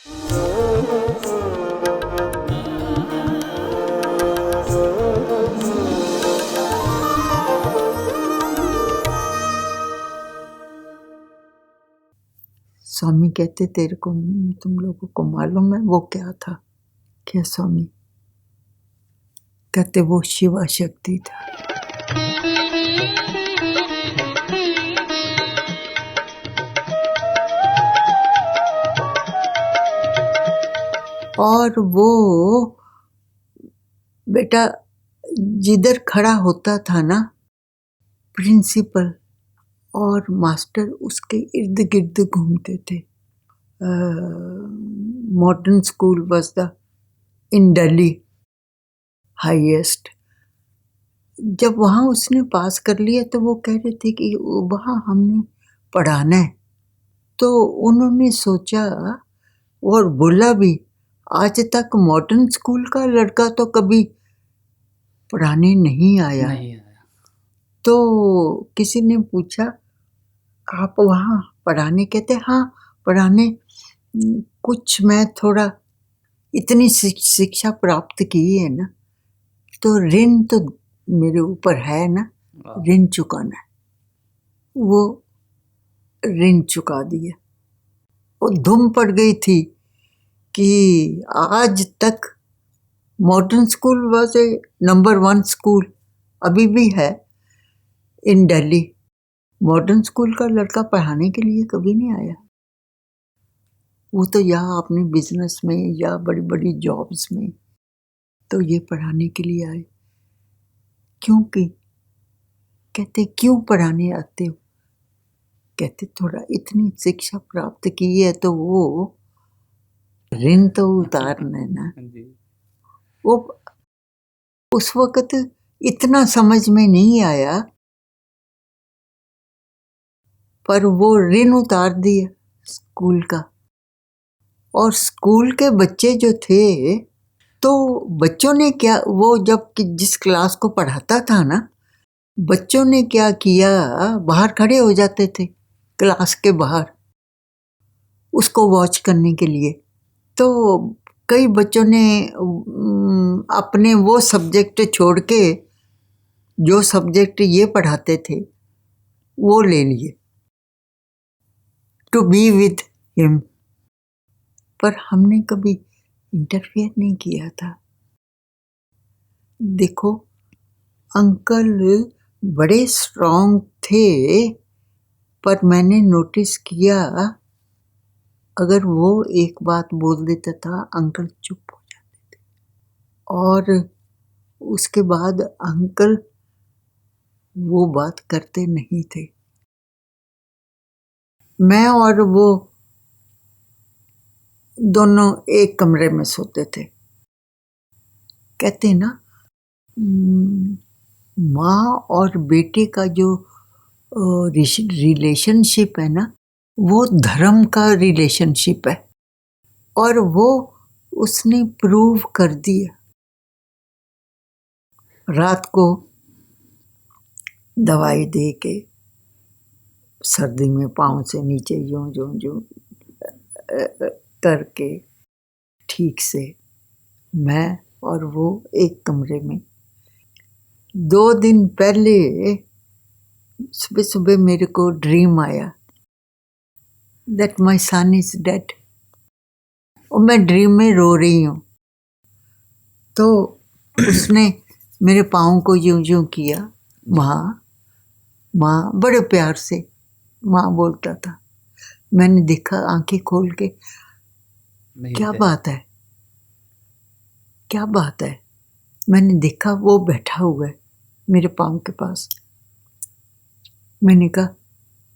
स्वामी कहते तेरे को, तुम लोगों को मालूम है वो क्या था? क्या स्वामी? कहते वो शिवा शक्ति था। और वो बेटा जिधर खड़ा होता था ना, प्रिंसिपल और मास्टर उसके इर्द गिर्द घूमते थे। Modern school was the in Delhi highest. जब वहाँ उसने पास कर लिया तो वो कह रहे थे कि वहाँ हमने पढ़ाना है। तो उन्होंने सोचा और बोला भी, आज तक मॉडर्न स्कूल का लड़का तो कभी पढ़ाने नहीं आया। तो किसी ने पूछा आप वहाँ पढ़ाने? कहते हाँ पढ़ाने, कुछ मैं थोड़ा इतनी शिक्षा प्राप्त की है ना, तो ऋण तो मेरे ऊपर है ना, ऋण चुकाना है। वो ऋण चुका दिया। वो धूम पड़ गई थी कि आज तक modern school was a number 1 school, अभी भी है इन दिल्ली। मॉडर्न स्कूल का लड़का पढ़ाने के लिए कभी नहीं आया। वो तो यहाँ अपने बिजनेस में या बड़ी बड़ी जॉब्स में, तो ये पढ़ाने के लिए आए। क्योंकि कहते क्यों पढ़ाने आते हो? कहते थोड़ा इतनी शिक्षा प्राप्त की है तो वो ऋण तो उतारना है ना। वो उस वक्त इतना समझ में नहीं आया, पर वो ऋण उतार दिया स्कूल का। और स्कूल के बच्चे जो थे, तो बच्चों ने क्या, वो जब जिस क्लास को पढ़ाता था ना, बच्चों ने क्या किया, बाहर खड़े हो जाते थे क्लास के बाहर उसको वॉच करने के लिए। तो कई बच्चों ने अपने वो सब्जेक्ट छोड़ के जो सब्जेक्ट ये पढ़ाते थे वो ले लिए, टू बी विथ हिम। पर हमने कभी इंटरफेयर नहीं किया था। देखो अंकल बड़े स्ट्रांग थे, पर मैंने नोटिस किया अगर वो एक बात बोल देता था अंकल चुप हो जाते थे। और उसके बाद अंकल वो बात करते नहीं थे। मैं और वो दोनों एक कमरे में सोते थे। कहते ना, माँ और बेटे का जो रिलेशनशिप है ना, वो धर्म का रिलेशनशिप है। और वो उसने प्रूव कर दिया। रात को दवाई दे के सर्दी में पाँव से नीचे यूं यूं यूं करके ठीक से, मैं और वो एक कमरे में। 2 दिन पहले सुबह सुबह मेरे को ड्रीम आया that my son is dead. और मैं ड्रीम में रो रही हूँ। तो उसने मेरे पाँव को यूं यूं किया, माँ माँ, बड़े प्यार से माँ बोलता था। मैंने देखा आंखें खोल के, क्या बात है, क्या बात है। मैंने देखा वो बैठा हुआ है मेरे पाँव के पास। मैंने कहा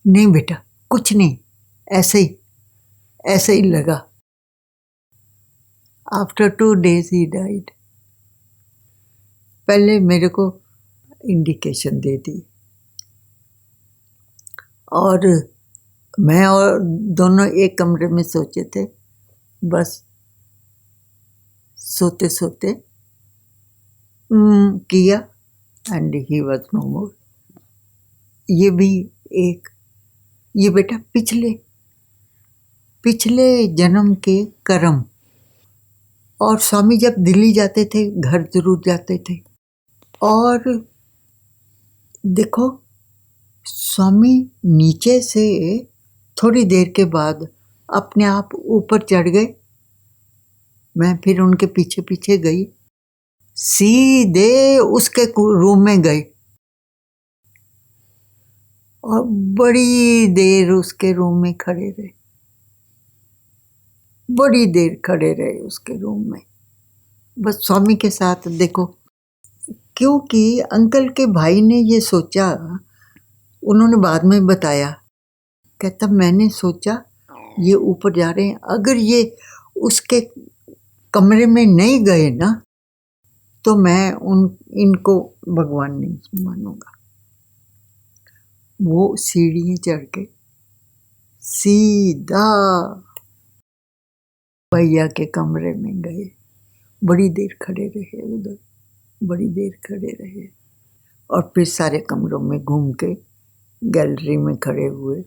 नहीं बेटा कुछ नहीं, ऐसे ही लगा। After 2 days he died. पहले मेरे को इंडिकेशन दे दी। और मैं और दोनों एक कमरे में सोचे थे। बस सोते सोते किया एंड ही वाज नो मोर। ये भी एक, ये बेटा पिछले पिछले जन्म के कर्म। और स्वामी जब दिल्ली जाते थे घर जरूर जाते थे, और देखो स्वामी नीचे से थोड़ी देर के बाद अपने आप ऊपर चढ़ गए। मैं फिर उनके पीछे पीछे गई, सीधे उसके रूम में गई और बड़ी देर उसके रूम में खड़े रहे, बड़ी देर खड़े रहे उसके रूम में, बस स्वामी के साथ। देखो, क्योंकि अंकल के भाई ने ये सोचा, उन्होंने बाद में बताया, कहता मैंने सोचा ये ऊपर जा रहे हैं, अगर ये उसके कमरे में नहीं गए ना तो मैं इनको भगवान नहीं मानूंगा। वो सीढ़ियां चढ़ के सीधा भैया के कमरे में गए, बड़ी देर खड़े रहे उधर, बड़ी देर खड़े रहे, और फिर सारे कमरों में घूम के गैलरी में खड़े हुए।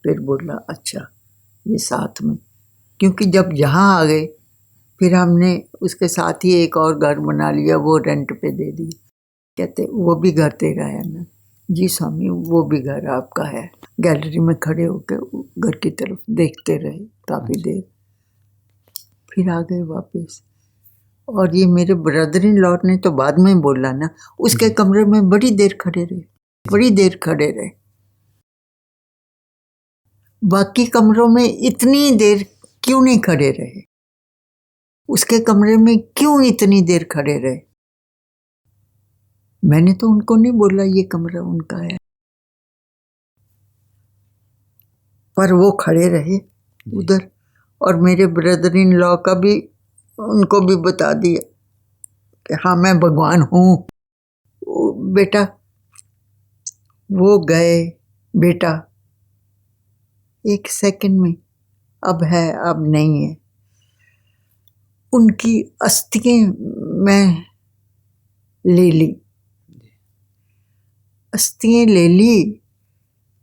फिर बोला अच्छा ये साथ में, क्योंकि जब यहाँ आ गए फिर हमने उसके साथ ही एक और घर बना लिया, वो रेंट पे दे दिया। कहते वो भी घर तेरा है ना? जी स्वामी वो भी घर आपका है। गैलरी में खड़े होकर घर की तरफ देखते रहे काफ़ी देर, फिर आ गए वापस। और ये मेरे ब्रदर इन लॉ ने तो बाद में बोला ना, उसके कमरे में बड़ी देर खड़े रहे, बड़ी देर खड़े रहे। बाकी कमरों में इतनी देर क्यों नहीं खड़े रहे, उसके कमरे में क्यों इतनी देर खड़े रहे? मैंने तो उनको नहीं बोला ये कमरा उनका है, पर वो खड़े रहे उधर। और मेरे ब्रदर इन लॉ का भी उनको भी बता दिया कि हाँ मैं भगवान हूँ। बेटा वो गए, बेटा एक सेकंड में, अब है अब नहीं है। उनकी अस्थियां मैं ले ली, अस्थियां ले ली,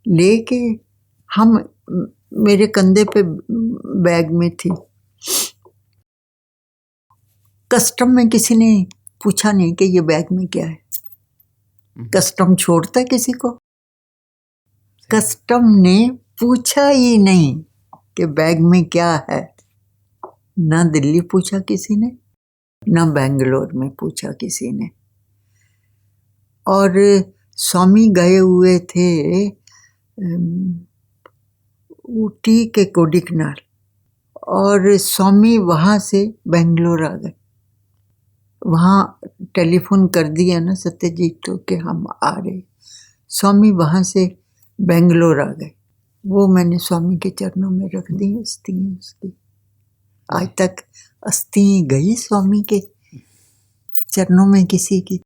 लेके हम मेरे कंधे पे बैग में थी। कस्टम में किसी ने पूछा नहीं कि ये बैग में क्या है, कस्टम छोड़ता है किसी को? कस्टम ने पूछा ही नहीं कि बैग में क्या है। ना दिल्ली पूछा किसी ने, ना बेंगलोर में पूछा किसी ने। और स्वामी गए हुए थे ऊटी के कोडिकनाल, और स्वामी वहाँ से बेंगलोर आ गए। वहाँ टेलीफोन कर दिया ना सत्यजीत को कि हम आ रहे। स्वामी वहाँ से बेंगलोर आ गए। वो मैंने स्वामी के चरणों में रख दी अस्थियाँ उसकी। आज तक अस्थि गई स्वामी के चरणों में किसी की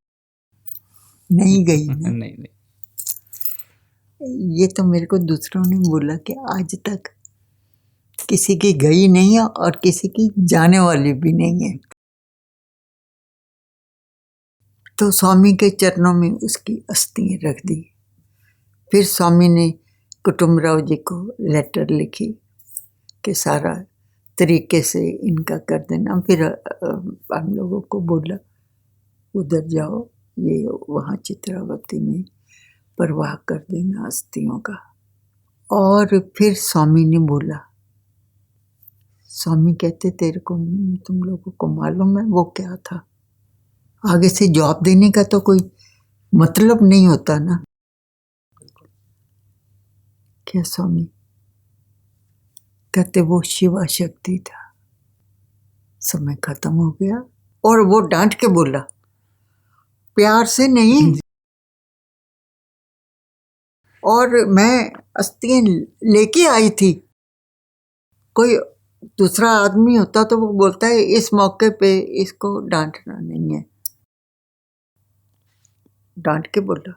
नहीं गई ना? नहीं। ये तो मेरे को दूसरों ने बोला कि आज तक किसी की गई नहीं है और किसी की जाने वाली भी नहीं है। तो स्वामी के चरणों में उसकी अस्थियाँ रख दी। फिर स्वामी ने कुटुम्बराव जी को लेटर लिखी कि सारा तरीके से इनका कर देना। फिर हम लोगों को बोला उधर जाओ, ये वहाँ चित्रावती में परवाह कर देना अस्थियों का। और फिर स्वामी ने बोला, स्वामी कहते तेरे को तुम लोगों को मालूम है वो क्या था? आगे से जवाब देने का तो कोई मतलब नहीं होता ना। क्या स्वामी? कहते वो शिवा शक्ति था। समय खत्म हो गया। और वो डांट के बोला, प्यार से नहीं। और मैं अस्थियां लेके आई थी। कोई दूसरा आदमी होता तो वो बोलता है इस मौके पे इसको डांटना नहीं है। डांट के बोला,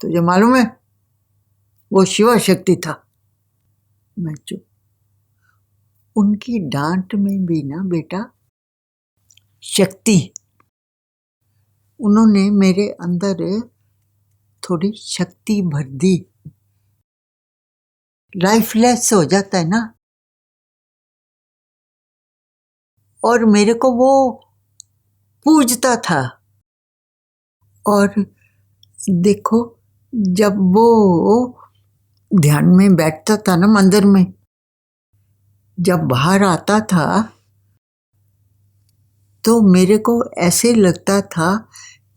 तुझे मालूम है वो शिवा शक्ति था। मैं चुप। उनकी डांट में भी ना बेटा शक्ति, उन्होंने मेरे अंदर थोड़ी शक्ति भर दी। लाइफलेस हो जाता है ना। और मेरे को वो पूजता था। और देखो, जब वो ध्यान में बैठता था ना मंदिर में, जब बाहर आता था तो मेरे को ऐसे लगता था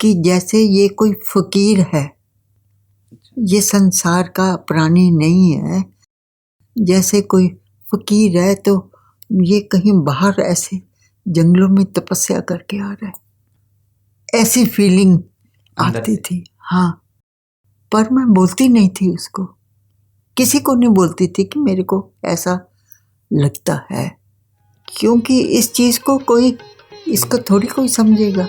कि जैसे ये कोई फकीर है, ये संसार का प्राणी नहीं है। जैसे कोई फकीर है तो ये कहीं बाहर ऐसे जंगलों में तपस्या करके आ रहा है, ऐसी फीलिंग आती थी। हाँ, पर मैं बोलती नहीं थी उसको, किसी को नहीं बोलती थी कि मेरे को ऐसा लगता है, क्योंकि इस चीज को कोई, इसको थोड़ी कोई समझेगा।